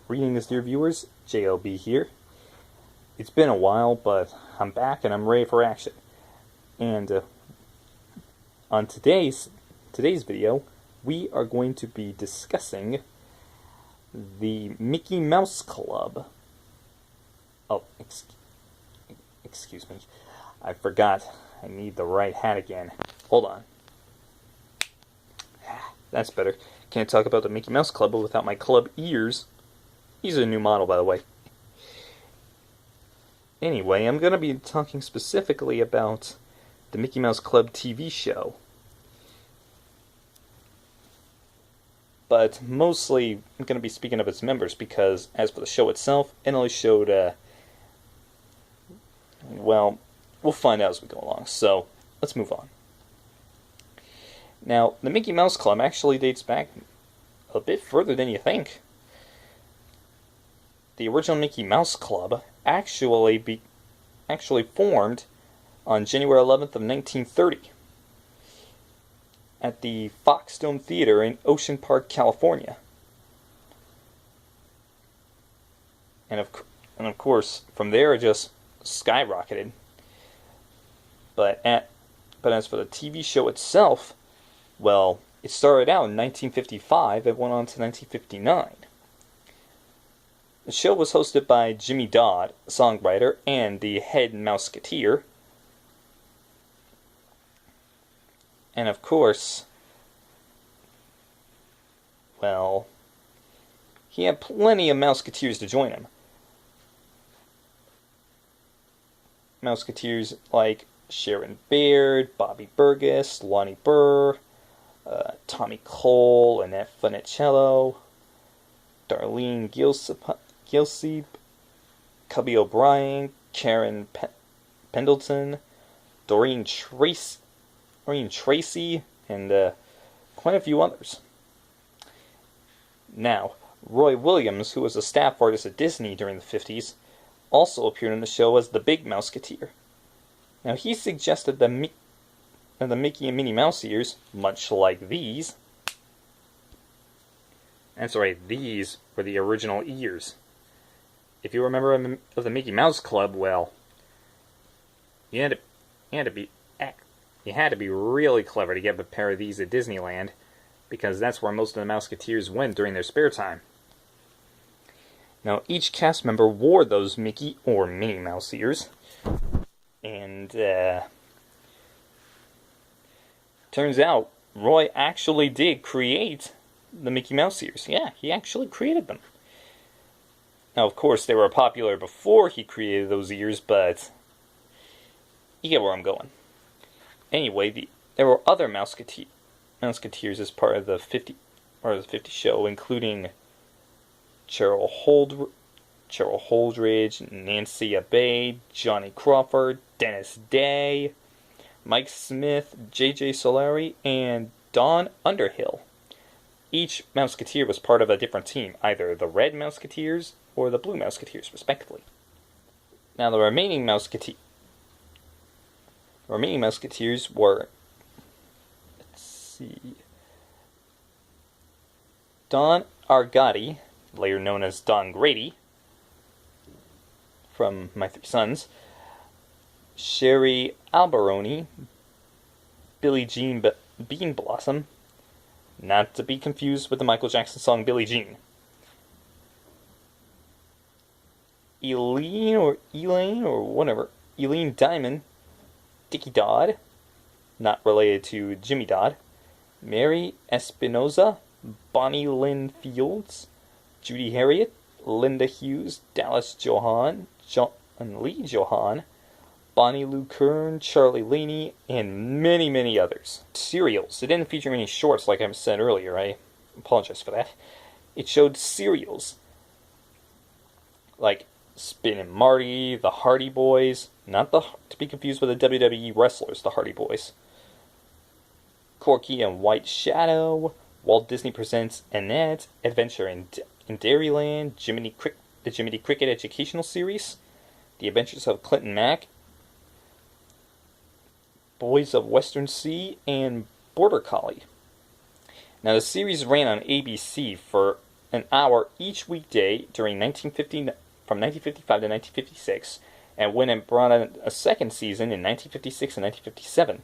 Greetings, dear viewers. JLB here. It's been a while, but I'm back and I'm ready for action. And on today's video, we are going to be discussing the Mickey Mouse Club. Oh, excuse me. I forgot. I need the right hat again. Hold on. That's better. Can't talk about the Mickey Mouse Club without my club ears. These are a new model, by the way. Anyway, I'm going to be talking specifically about the Mickey Mouse Club TV show. But mostly, I'm going to be speaking of its members, because as for the show itself, it only showed, well, we'll find out as we go along. So, let's move on. Now, the Mickey Mouse Club actually dates back a bit further than you think. The original Mickey Mouse Club actually formed on January 11th of 1930 at the Fox Dome Theater in Ocean Park, California. And of course, from there it just skyrocketed. But as for the TV show itself, well, it started out in 1955 and went on to 1959. The show was hosted by Jimmy Dodd, a songwriter and the head Mouseketeer. And of course, well, he had plenty of Mouseketeers to join him. Mouseketeers like Sharon Baird, Bobby Burgess, Lonnie Burr, Tommy Cole, Annette Funicello, Darlene Gilsey, Cubby O'Brien, Karen Pendleton, Doreen Tracy, and quite a few others. Now, Roy Williams, who was a staff artist at Disney during the 50s, also appeared in the show as the Big Mouseketeer. Now, he suggested the Mickey and Minnie Mouse ears, much like these. That's right, these were the original ears. If you remember of the Mickey Mouse Club, well, you had to be really clever to get a pair of these at Disneyland, because that's where most of the Mouseketeers went during their spare time. Now, each cast member wore those Mickey or Minnie Mouse ears, and turns out Roy actually did create the Mickey Mouse ears. Yeah, he actually created them. Now, of course, they were popular before he created those ears, but you get where I'm going. Anyway, there were other Mouseketeers as part of the 50 show, including Cheryl Holdridge, Nancy Abate, Johnny Crawford, Dennis Day, Mike Smith, J.J. Solari, and Don Underhill. Each Mouseketeer was part of a different team, either the Red Mouseketeers or the Blue Mouseketeers, respectively. Now, the remaining Mouseketeers were, let's see, Don Argotti, later known as Don Grady, from My Three Sons, Sherry Alberoni, Billie Jean Bean Blossom, not to be confused with the Michael Jackson song Billie Jean, Eileen Diamond, Dickie Dodd, not related to Jimmy Dodd, Mary Espinoza, Bonnie Lynn Fields, Judy Harriet, Linda Hughes, Dallas Johan, John Lee Johan, Bonnie Lou Kern, Charlie Laney, and many, many others. Serials. It didn't feature any shorts like I said earlier. I apologize for that. It showed serials like Spin and Marty, the Hardy Boys, not to be confused with the WWE wrestlers, the Hardy Boys, Corky and White Shadow, Walt Disney Presents Annette, Adventure in Dairyland, the Jiminy Cricket Educational Series, The Adventures of Clinton Mack, Boys of Western Sea, and Border Collie. Now, the series ran on ABC for an hour each weekday during 1950, from 1955 to 1956, and when it brought in a second season in 1956 and 1957,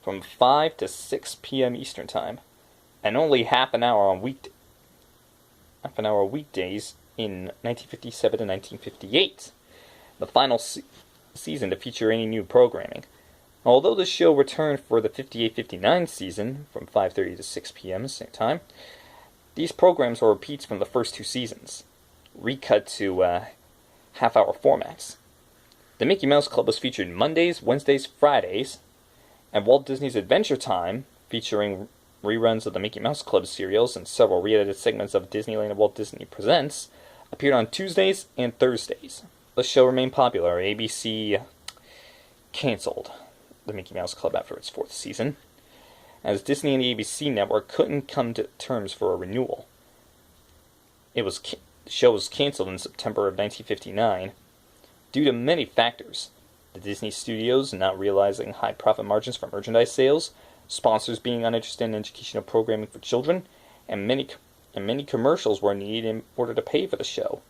from 5 to 6 p.m. Eastern Time, and only half an hour weekdays in 1957 and 1958. The final season to feature any new programming. Although the show returned for the 58-59 season from 5:30 to 6 p.m. same time, these programs were repeats from the first two seasons, recut to half-hour formats. The Mickey Mouse Club was featured Mondays, Wednesdays, Fridays, and Walt Disney's Adventure Time, featuring reruns of the Mickey Mouse Club serials and several re-edited segments of Disneyland and Walt Disney Presents, appeared on Tuesdays and Thursdays. The show remained popular. ABC canceled the Mickey Mouse Club after its fourth season, as Disney and the ABC network couldn't come to terms for a renewal. The show was canceled in September of 1959 due to many factors. The Disney studios not realizing high profit margins from merchandise sales, sponsors being uninterested in educational programming for children, and many commercials were needed in order to pay for the show.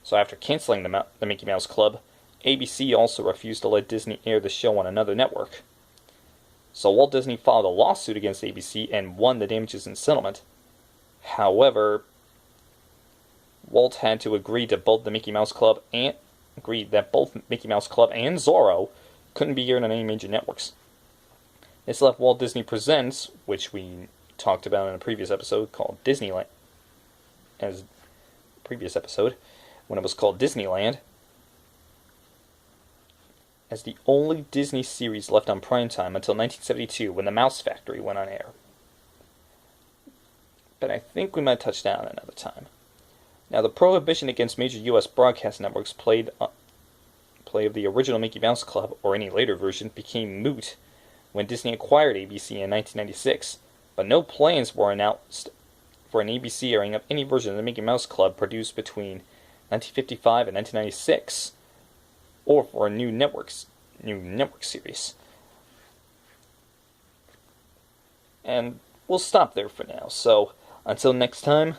So after canceling the Mickey Mouse Club, ABC also refused to let Disney air the show on another network. So Walt Disney filed a lawsuit against ABC and won the damages in settlement. However, Walt had to agree to both the Mickey Mouse Club and agreed that both Mickey Mouse Club and Zorro couldn't be aired on any major networks. This left Walt Disney Presents, which we talked about in a previous episode called Disneyland, as previous episode, when it was called Disneyland, as the only Disney series left on primetime until 1972 when The Mouse Factory went on air. But I think we might touch that another time. Now, the prohibition against major U.S. broadcast networks play of the original Mickey Mouse Club, or any later version, became moot when Disney acquired ABC in 1996, but no plans were announced for an ABC airing of any version of the Mickey Mouse Club produced between 1955 and 1996, or for a new network series. And we'll stop there for now. So, until next time,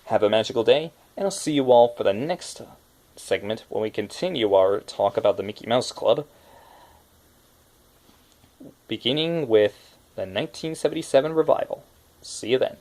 have a magical day, and I'll see you all for the next segment when we continue our talk about the Mickey Mouse Club, beginning with the 1977 revival. See you then.